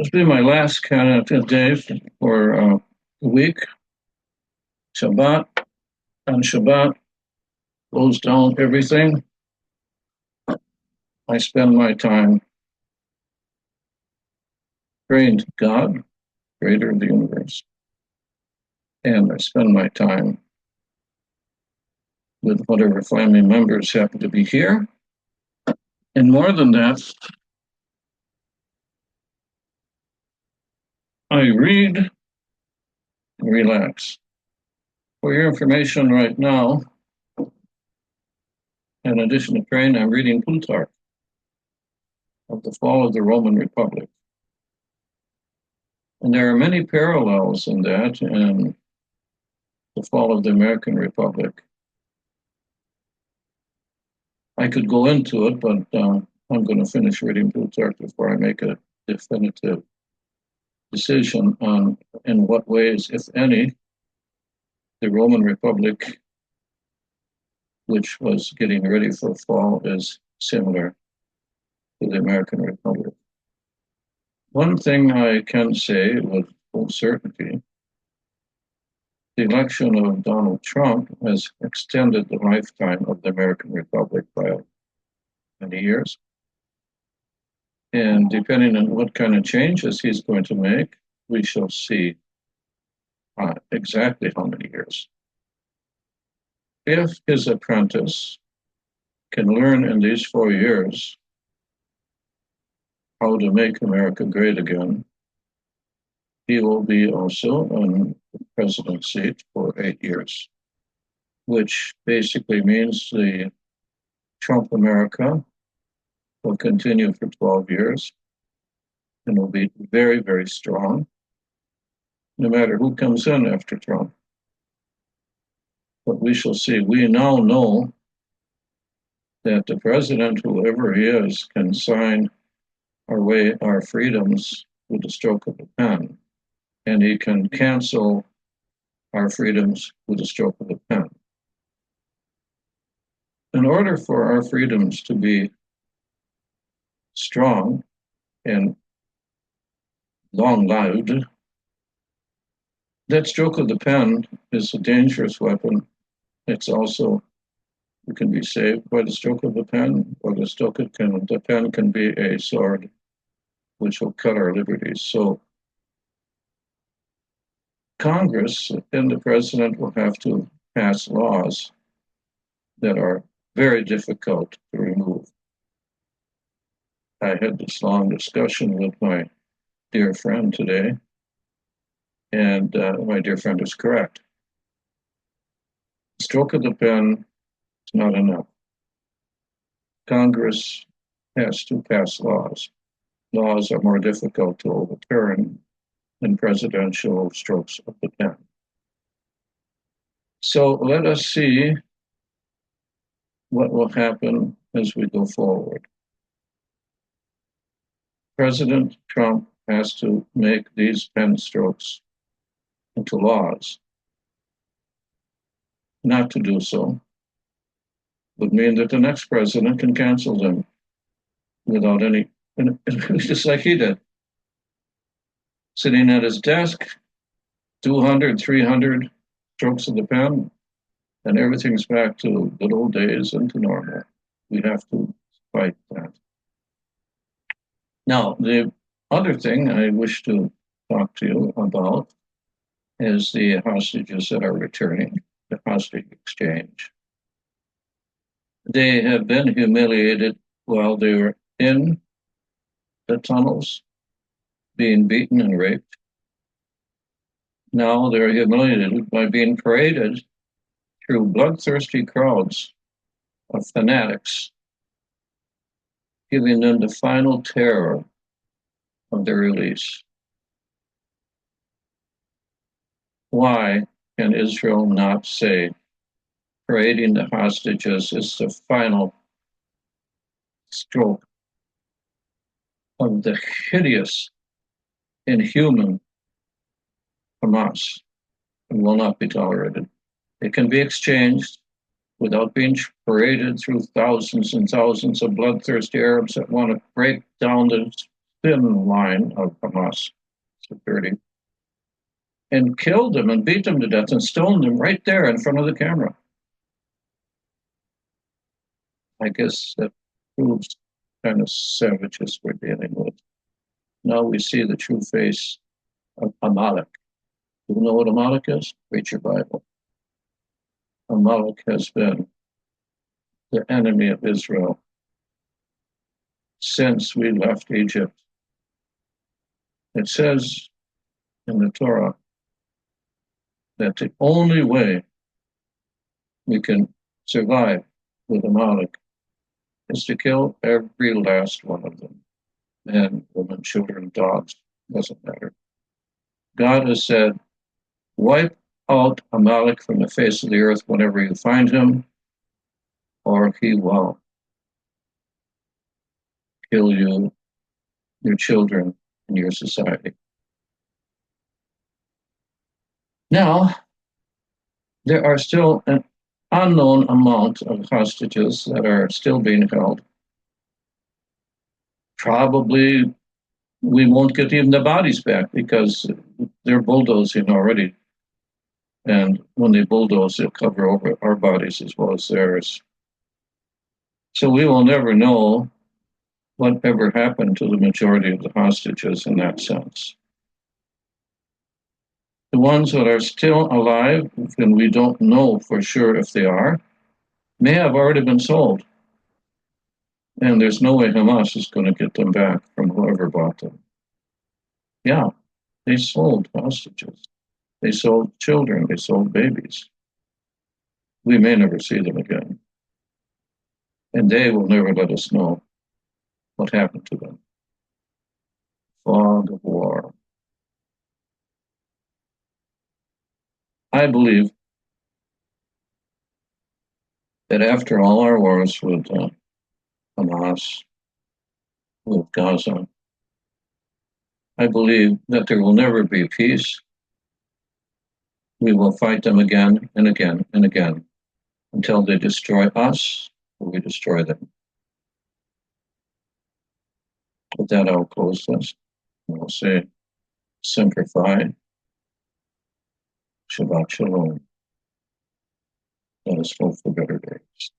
It's been my last kind of day for the week. Shabbat. On Shabbat, close down everything. I spend my time praying to God, creator of the universe. And I spend my time with whatever family members happen to be here. And more than that, I read and relax. For your information right now, in addition to praying, I'm reading Plutarch of the Fall of the Roman Republic. And there are many parallels in that and the fall of the American Republic. I could go into it, but I'm going to finish reading Plutarch before I make a definitive decision on in what ways, if any, the Roman Republic, which was getting ready for fall, is similar to the American Republic. One thing I can say with full certainty, the election of Donald Trump has extended the lifetime of the American Republic by many years. And depending on what kind of changes he's going to make, we shall see exactly how many years. If his apprentice can learn in these 4 years how to make America great again, he will be also on the president's seat for 8 years, which basically means the Trump America will continue for 12 years and will be very, very strong, no matter who comes in after Trump. But we shall see. We now know that the president, whoever he is, can sign our freedoms with the stroke of a pen, and he can cancel our freedoms with the stroke of a pen. In order for our freedoms to be strong and long-lived, that stroke of the pen is a dangerous weapon. It's also, you can be saved by the stroke of the pen, or the pen can be a sword which will cut our liberties. So Congress and the president will have to pass laws that are very difficult to remove. I had this long discussion with my dear friend today, and my dear friend is correct. Stroke of the pen is not enough. Congress has to pass laws. Laws are more difficult to overturn than presidential strokes of the pen. So let us see what will happen as we go forward. President Trump has to make these pen strokes into laws. Not to do so would mean that the next president can cancel them without any, just like he did. Sitting at his desk, 200, 300 strokes of the pen, and everything's back to good old days and to normal. We have to fight that. Now, the other thing I wish to talk to you about is the hostages that are returning, the hostage exchange. They have been humiliated while they were in the tunnels, being beaten and raped. Now they're humiliated by being paraded through bloodthirsty crowds of fanatics, giving them the final terror of their release. Why can Israel not say parading the hostages is the final stroke of the hideous, inhuman Hamas and will not be tolerated? It can be exchanged without being paraded through thousands and thousands of bloodthirsty Arabs that want to break down the thin line of Hamas security and killed them and beat them to death and stoned them right there in front of the camera. I guess that proves kind of savages we're dealing with. Now we see the true face of Amalek. Do you know what Amalek is? Read your Bible. Amalek has been the enemy of Israel since we left Egypt. It says in the Torah that the only way we can survive with Amalek is to kill every last one of them. Men, women, children, dogs, doesn't matter. God has said, wipe out Amalek from the face of the earth whenever you find him, or he will kill you, your children, and your society. Now, there are still an unknown amount of hostages that are still being held. Probably we won't get even the bodies back because they're bulldozing already. And when they bulldoze, they'll cover over our bodies as well as theirs. So we will never know whatever happened to the majority of the hostages in that sense. The ones that are still alive, and we don't know for sure if they are, may have already been sold. And there's no way Hamas is going to get them back from whoever bought them. Yeah, they sold hostages. They sold children. They sold babies. We may never see them again. And they will never let us know what happened to them. Fog of war. I believe that after all our wars with Hamas, with Gaza, I believe that there will never be peace. We will fight them again and again and again until they destroy us or we destroy them. With that, I'll close this. And we'll say, Semper Fi, Shabbat Shalom. Let us hope for better days.